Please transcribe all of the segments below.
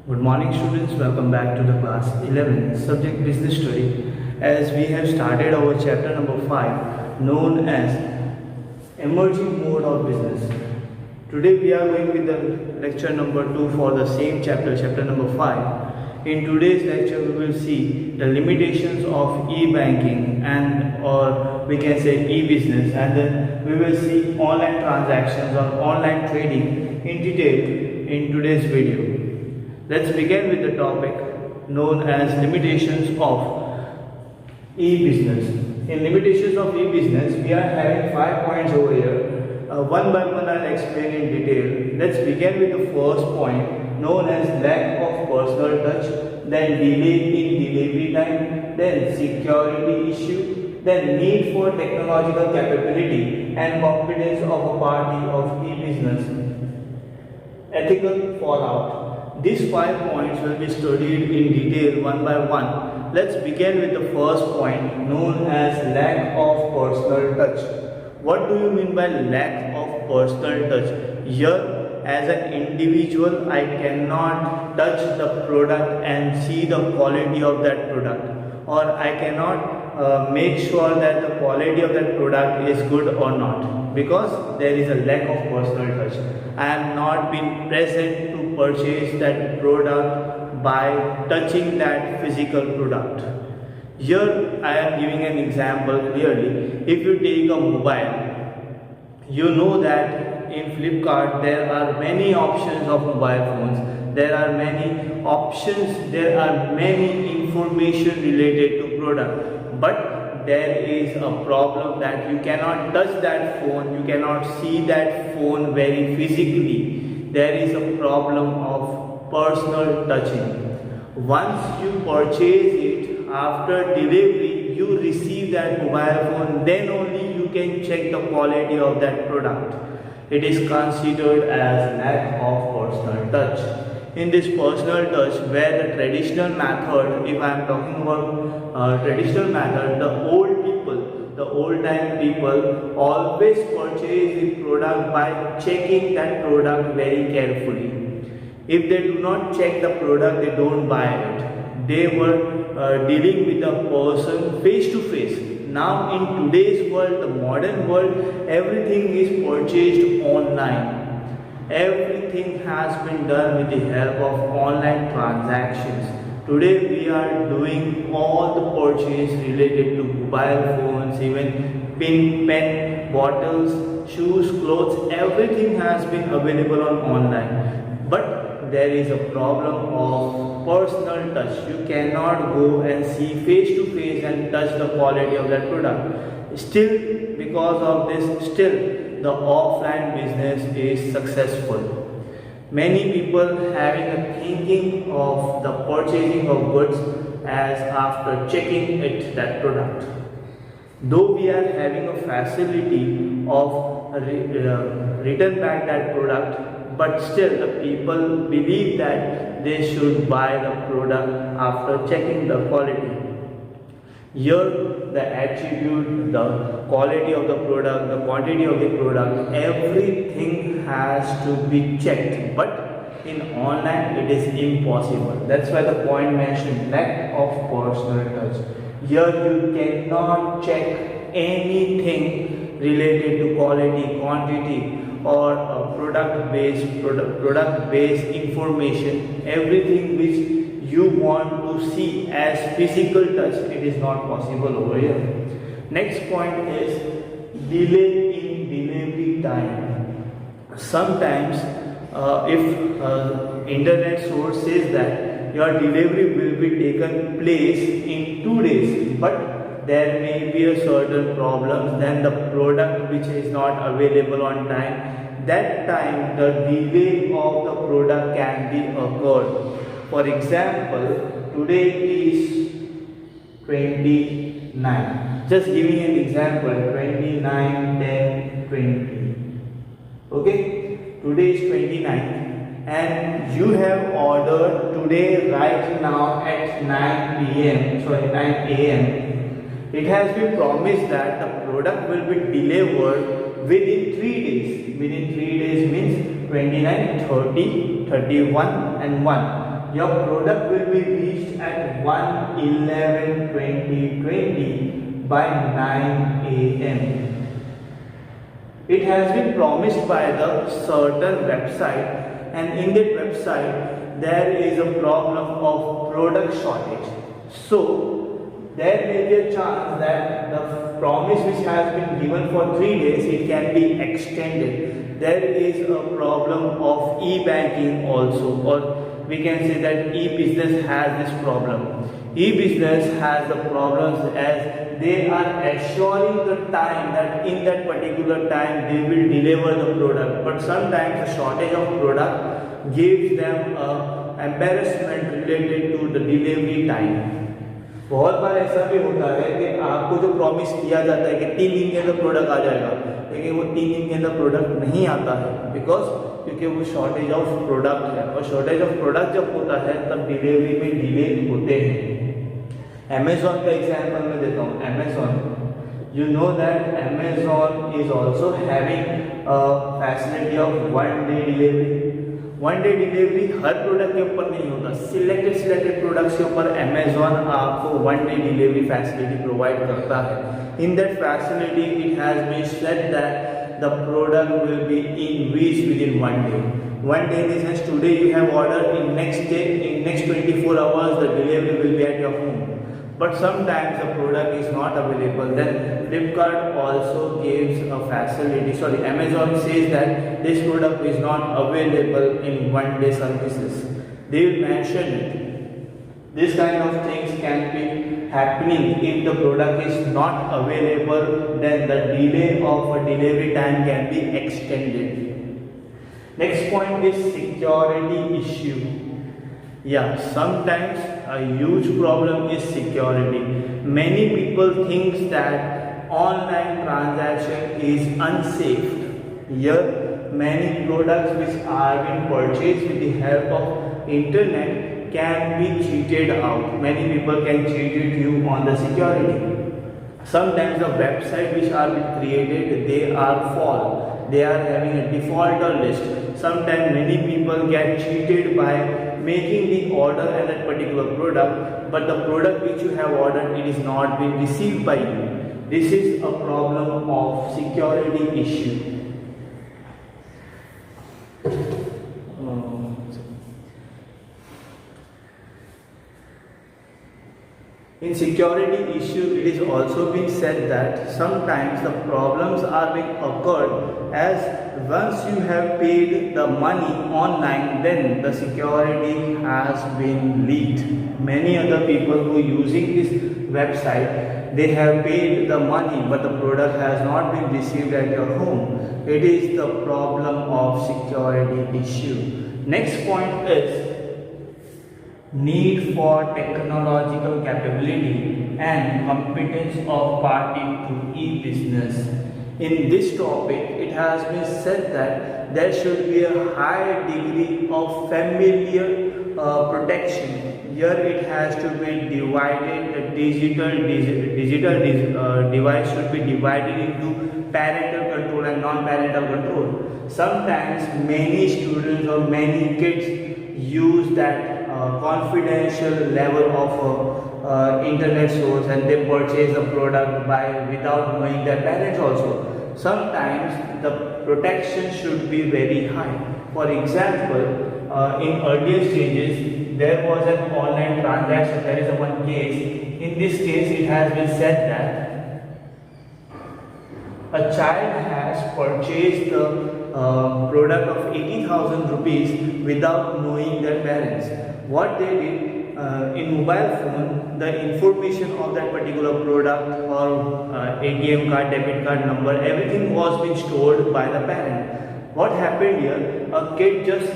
Good morning students, welcome back to the class 11 subject business study as we have started our chapter number 5 known as emerging mode of business. Today we are going with the lecture number 2 for the same chapter number 5. In today's lecture we will see the limitations of e-banking and or we can say e-business, and then we will see online transactions or online trading in detail in today's video. Let's begin with the topic known as limitations of e-business. In limitations of e-business, we are having 5 points over here. One by one I'll explain in detail. Let's begin with the first point known as lack of personal touch, then delay in delivery time, then security issue, then need for technological capability and competence of a party of e-business, ethical fallout. These 5 points will be studied in detail one by one. Let's begin with the first point known as lack of personal touch. What do you mean by lack of personal touch? Here, as an individual, I cannot touch the product and see the quality of that product, or I cannot make sure that the quality of that product is good or not, because there is a lack of personal touch. I am not been present to purchase that product by touching that physical product. Here I am giving an example clearly. If you take a mobile, you know that in Flipkart there are many options of mobile phones. There are many options, there are many information related to product, but there is a problem that you cannot touch that phone, you cannot see that phone very physically. There is a problem of personal touching. Once you purchase it, after delivery you receive that mobile phone, then only you can check the quality of that product. It is considered as lack of personal touch. In this personal touch, where the traditional method, if I am talking about traditional method, the old time people always purchase the product by checking that product very carefully. If they do not check the product, they don't buy it. They were dealing with a person face to face. Now in today's world, the modern world, everything is purchased online. Everything has been done with the help of online transactions. Today we are doing all the purchase related to mobile phones, even pen, bottles, shoes, clothes, everything has been available on online. But there is a problem of personal touch. You cannot go and see face to face and touch the quality of that product. Still, because of this, the offline business is successful. Many people having a thinking of the purchasing of goods as after checking that product. Though we are having a facility of return back that product, but still the people believe that they should buy the product after checking the quality. Here the attribute, the quality of the product, the quantity of the product, everything has to be checked, but in online it is impossible. That's why the point mentioned lack of personal touch. Here you cannot check anything related to quality, quantity, or product based information. Everything which you want to see as physical touch, it is not possible over here. Next point is delay in delivery time. Sometimes if internet source says that your delivery will be taken place in 2 days, but there may be a certain problem, then the product which is not available on time, that time the delay of the product can be occurred. For example, today is 29. Just giving an example, 29, 10, 20. Okay, today is 29, and you have ordered today right now at 9 a.m. It has been promised that the product will be delivered within 3 days. Within 3 days means 29, 30, 31 and 1. your product will be reached at 1/11/2020 by 9 a.m. It has been promised by the certain website, and in that website there is a problem of product shortage. So there may be a chance that the promise which has been given for 3 days, it can be extended. There is a problem of e-banking also, or we can say that e-business has this problem. E-business has the problems as they are assuring the time that in that particular time they will deliver the product, but sometimes the shortage of product gives them a embarrassment related to the delivery time. बहुत बार ऐसा भी होता है कि आपको जो promise किया जाता है कि 3 दिन के अंदर प्रोडक्ट आ जाएगा, लेकिन वो 3 दिन के अंदर प्रोडक्ट नहीं आता है क्योंकि वो शॉर्टेज ऑफ प्रोडक्ट है, और शॉर्टेज ऑफ प्रोडक्ट जब होता है तब डिलीवरी में डिले होते हैं। अमेजोन का एग्जाम्पल मैं देता हूँ। Amazon, you know that Amazon is also having a facility of 1-day delivery. 1-day delivery her product के ऊपर नहीं होता, सिलेक्टेड प्रोडक्ट्स के ऊपर Amazon आपको 1-day delivery facility प्रोवाइड करता है। In that facility it has been said that the product will be in reach within 1 day. 1 day in the sense today you have ordered, in next 24 hours the delivery will be at your home. But sometimes the product is not available, then Flipkart also gives a facility. Amazon says that this product is not available in 1-day services. They will mention it. This kind of things can be happening if the product is not available, then the delay of a delivery time can be extended. Next point is security issue. Yeah, sometimes a huge problem is security. Many people think that online transaction is unsafe. Here, many products which are being purchased with the help of internet can be cheated out. Many people can cheat you on the security. Sometimes the website which are being created, they are false. They are having a defaulter list. Sometimes many people get cheated by making the order and that particular product, but the product which you have ordered, it is not being received by you. This is a problem of security issue. In security issue, it is also been said that sometimes the problems are being occurred as once you have paid the money online, then the security has been leaked. Many other people who are using this website, they have paid the money, but the product has not been received at your home. It is the problem of security issue. Next point is need for technological capability and competence of party to e-business. In this topic, it has been said that there should be a high degree of familiar protection. Here it has to be divided, the digital device should be divided into parental control and non-parental control. Sometimes many students or many kids use that confidential level of internet source and they purchase a product without knowing their parents also. Sometimes the protection should be very high. For example, in earlier stages there was an online transaction. There is one case. In this case it has been said that a child has purchased the product of 80,000 rupees without knowing their parents. What they did, in mobile phone, the information of that particular product or ATM card, debit card number, everything was being stored by the parent. What happened here? A kid just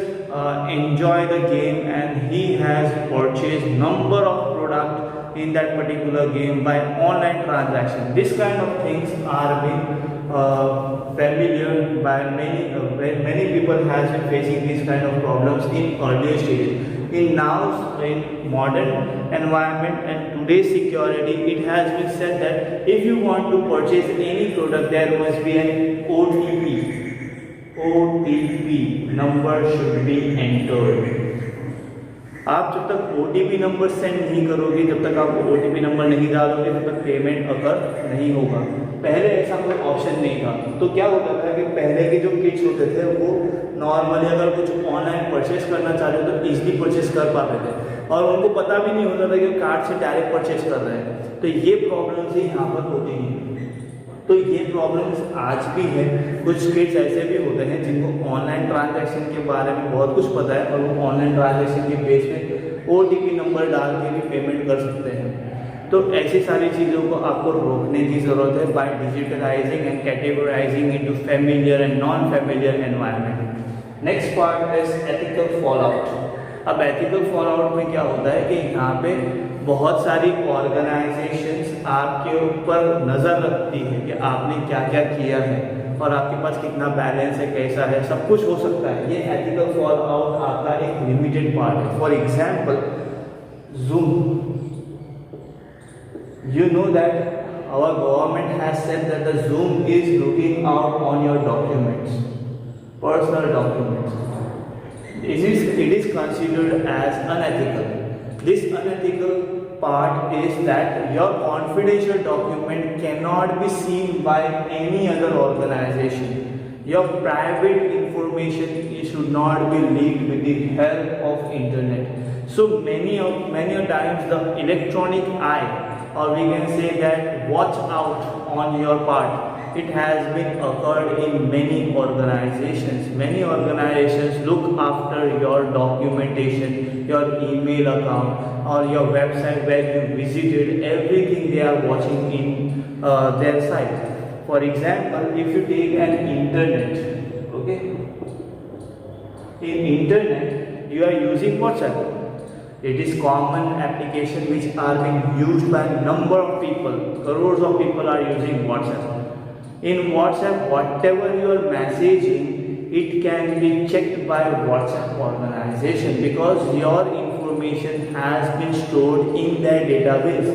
enjoy the game and he has purchased number of products in that particular game by online transaction. This kind of things are being familiar by many people has been facing these kind of problems in earlier stages. In modern environment and today's security, it has been said that if you want to purchase any product, there must be an OTP number should be entered. आप जब तक OTP number send नहीं करोगे, जब तक आप OTP number नहीं डालोगे, तब तक पेमेंट अकर नहीं होगा। पहले ऐसा कोई ऑप्शन नहीं था। तो क्या होता था कि पहले के जो किड्स होते थे वो नॉर्मली अगर कुछ ऑनलाइन परचेस करना चाहते तो ईजिली परचेस कर पाते थे और उनको पता भी नहीं होता था कि कार्ड से डायरेक्ट परचेस कर रहे हैं। तो ये प्रॉब्लम्स ही यहाँ पर होती हैं। तो ये प्रॉब्लम्स आज भी है। कुछ किड्स ऐसे भी होते हैं जिनको ऑनलाइन ट्रांजैक्शन के बारे में बहुत कुछ पता है और वो ऑनलाइन ट्रांजैक्शन के बेस पे OTP नंबर डाल के भी पेमेंट कर सकते हैं। तो ऐसी सारी चीज़ों को आपको रोकने की ज़रूरत है by digitalising and categorising into familiar and non familiar environment. Next part is ethical fallout. अब एथिकल फॉलआउट में क्या होता है कि यहाँ पे बहुत सारी ऑर्गेनाइजेशंस आपके ऊपर नज़र रखती है कि आपने क्या क्या किया है और आपके पास कितना बैलेंस है, कैसा है, सब कुछ हो सकता है। ये एथिकल फॉल आउट आपका एक लिमिटेड पार्ट है। For example Zoom, you know that our government has said that the Zoom is looking out on your documents, personal documents. It is considered as unethical. This unethical part is that your confidential document cannot be seen by any other organization. Your private information should not be leaked with the help of internet. So many times the electronic eye, or we can say that watch out on your part, it has been occurred in many organizations. Many organizations look after your documentation, your email account or your website where you visited. Everything they are watching in their site. For example, if you take an internet, okay, in internet you are using WhatsApp. It is common application which are being used by number of people. Crores of people are using WhatsApp. In WhatsApp, whatever you are messaging, it can be checked by WhatsApp organization because your information has been stored in their database.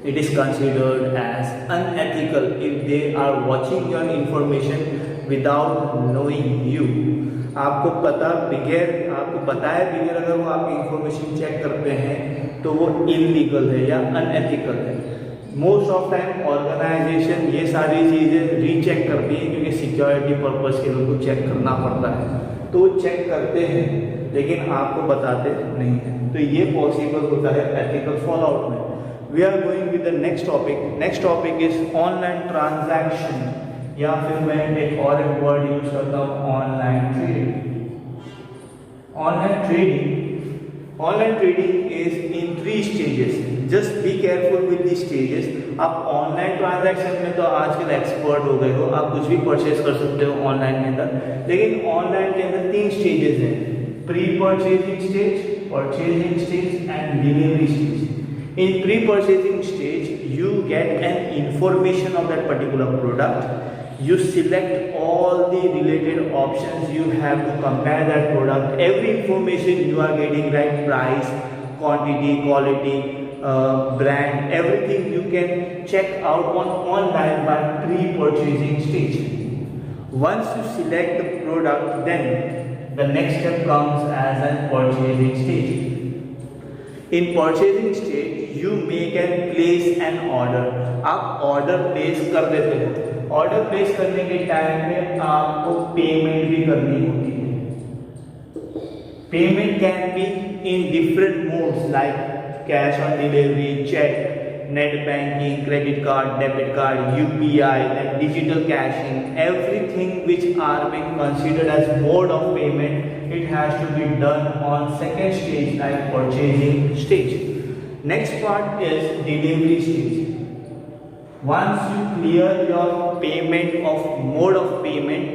It is considered as unethical if they are watching your information without knowing you. आपको बताए बगैर अगर वो आपकी information check करते हैं तो वो इलीगल है या अनएथिकल है। मोस्ट ऑफ टाइम ऑर्गेनाइजेशन ये सारी चीज़ें रीचेक करती है क्योंकि सिक्योरिटी पर्पस के लिए उनको चेक करना पड़ता है, तो वो चेक करते हैं लेकिन आपको बताते नहीं हैं। तो ये पॉसिबल होता है एथिकल फॉलआउट में। We are going with the next topic. Next topic is online transaction, या फिर मैं एक और वर्ड यूज करता हूँ online trading. Online trading is in 3 stages. Just be careful with the stages. आप ऑनलाइन ट्रांजैक्शन में तो आजकल एक्सपर्ट हो गए हो, आप कुछ भी परचेज कर सकते हो ऑनलाइन के अंदर, लेकिन ऑनलाइन के अंदर 3 स्टेजेस हैं: pre purchasing stage, purchasing stage and delivery stage. In pre purchasing stage you get an information of that particular product. You select all the related options, you have to compare that product. Every information you are getting, right, price, quantity, quality, brand, everything you can check out on online by pre-purchasing stage. Once you select the product, then the next step comes as a purchasing stage. In purchasing stage, you make and place an order. आप order place कर देते हो। Order place करने के time में आपको payment भी करनी होती है। Payment can be in different modes like cash on delivery, cheque, net banking, credit card, debit card, UPI and digital cashing. Everything which are being considered as mode of payment, it has to be done on second stage like purchasing stage. Next part is delivery stage. Once you clear your payment of mode of payment,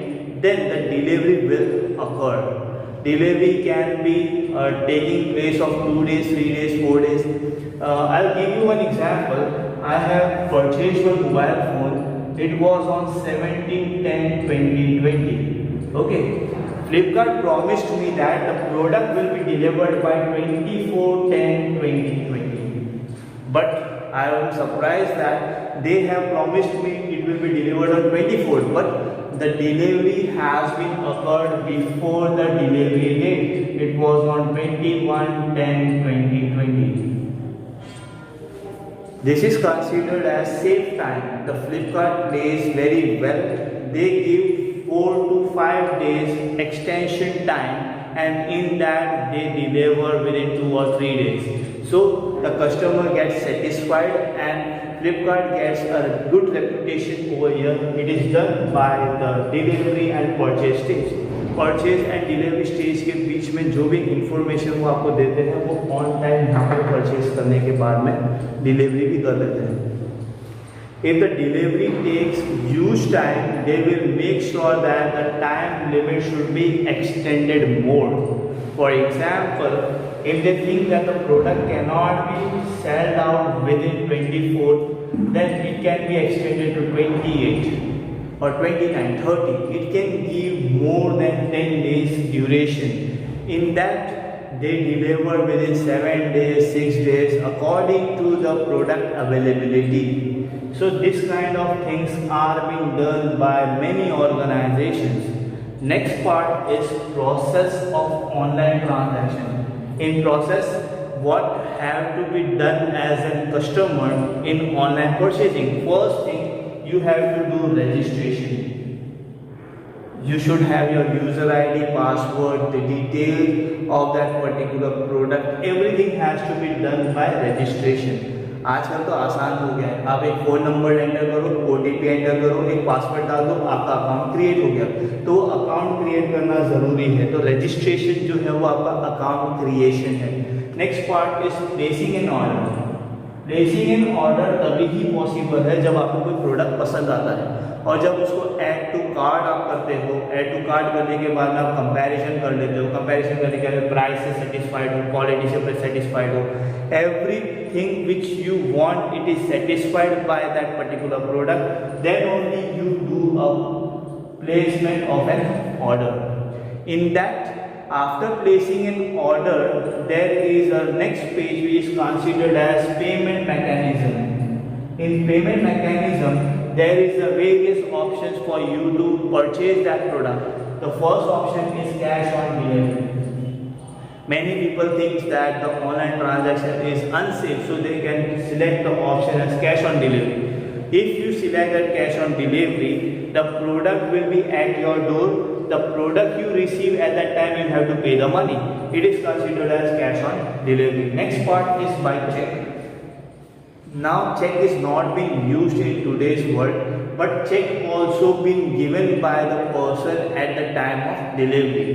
then the delivery will occur. Delivery can be taking place of 2 days, 3 days, 4 days. I'll give you one example. I have purchased one mobile phone. It was on 17/10/2020. Okay. Flipkart promised me that the product will be delivered by 24/10/2020. But I am surprised that they have promised me it will be delivered on 24th, but the delivery has been occurred before the delivery date. It was on 21/10/2020. This is considered as safe time. The Flipkart plays very well. They give 4 to 5 days extension time, and in that they deliver within 2 or 3 days. So the customer gets satisfied and Flipkart gets a good reputation over here. It is done by the delivery and purchase stage. Purchase and delivery stage के बीच में जो भी information वो आपको देते हैं वो on time यहाँ पे परचेज करने के बाद में डिलीवरी भी कर देते हैं. If the delivery takes huge time, they will make sure that the time limit should be extended more. For example, if they think that the product cannot be sold out within 24, then it can be extended to 28 or 29, 30. It can give more than 10 days duration. In that, they deliver within 7 days, 6 days according to the product availability. So this kind of things are being done by many organizations. Next part is process of online transaction. In process, what have to be done as a customer in online purchasing? First thing, you have to do registration. You should have your user ID, password, the details of that particular product. Everything has to be done by registration. आजकल तो आसान हो गया है. आप एक phone number enter करो, OTP enter करो, एक पासवर्ड डाल दो, आपका अकाउंट क्रिएट हो गया. तो अकाउंट क्रिएट करना ज़रूरी है. तो रजिस्ट्रेशन जो है वो आपका अकाउंट क्रिएशन है. Next part is placing an order. Placing in order तभी ही पॉसिबल है जब आपको कोई प्रोडक्ट पसंद आता है और जब उसको ऐड टू कार्ट आप करते हो. ऐड टू कार्ट करने के बाद आप कंपैरिजन कर लेते हो. कंपैरिजन करने के बाद प्राइस से सेटिस्फाइड हो, क्वालिटी से सेटिस्फाइड हो, everything which you want it is satisfied by that particular product, then only you do a placement of an order. In that, after placing an order, there is a next page which is considered as payment mechanism. In payment mechanism, there is a various options for you to purchase that product. The first option is cash on delivery. Many people think that the online transaction is unsafe, so they can select the option as cash on delivery. If you select that cash on delivery, the product will be at your door. The product you receive at that time, you have to pay the money. It is considered as cash on delivery. Next part is by check. Now check is not being used in today's world, but check also been given by the person at the time of delivery.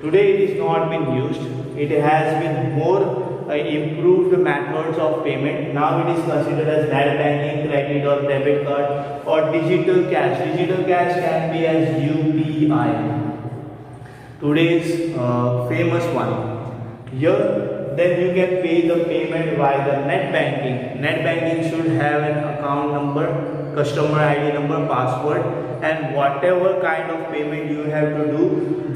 Today it is not been used. It has been more improved methods of payment. Now it is considered as net banking, credit or debit card or digital cash. Digital cash can be as UPI. Today's famous one. Here, then you can pay the payment via the net banking. Net banking should have an account number, customer ID number, password, and whatever kind of payment you have to do,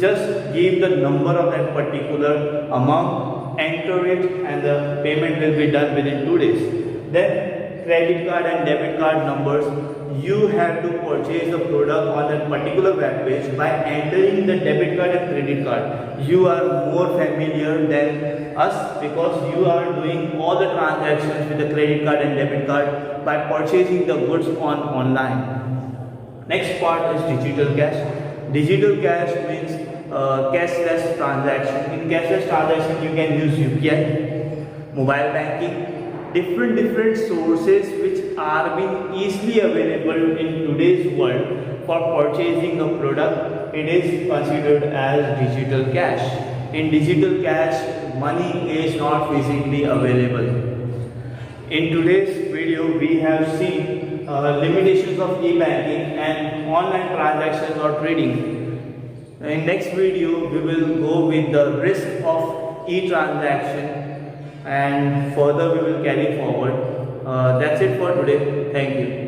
just give the number of that particular amount, enter it, and the payment will be done within 2 days. Then credit card and debit card numbers, you have to purchase the product on that particular web page by entering the debit card and credit card. You are more familiar than us because you are doing all the transactions with the credit card and debit card by purchasing the goods online. Next part is digital cash. Digital cash means cashless transaction. In cashless transaction, you can use UPI, mobile banking, different sources which are being easily available in today's world for purchasing a product. It is considered as digital cash. In digital cash, money is not physically available. In today's video, we have seen limitations of e-banking and online transactions or trading. In next video, we will go with the risk of e-transaction and further we will carry forward. That's it for today. Thank you.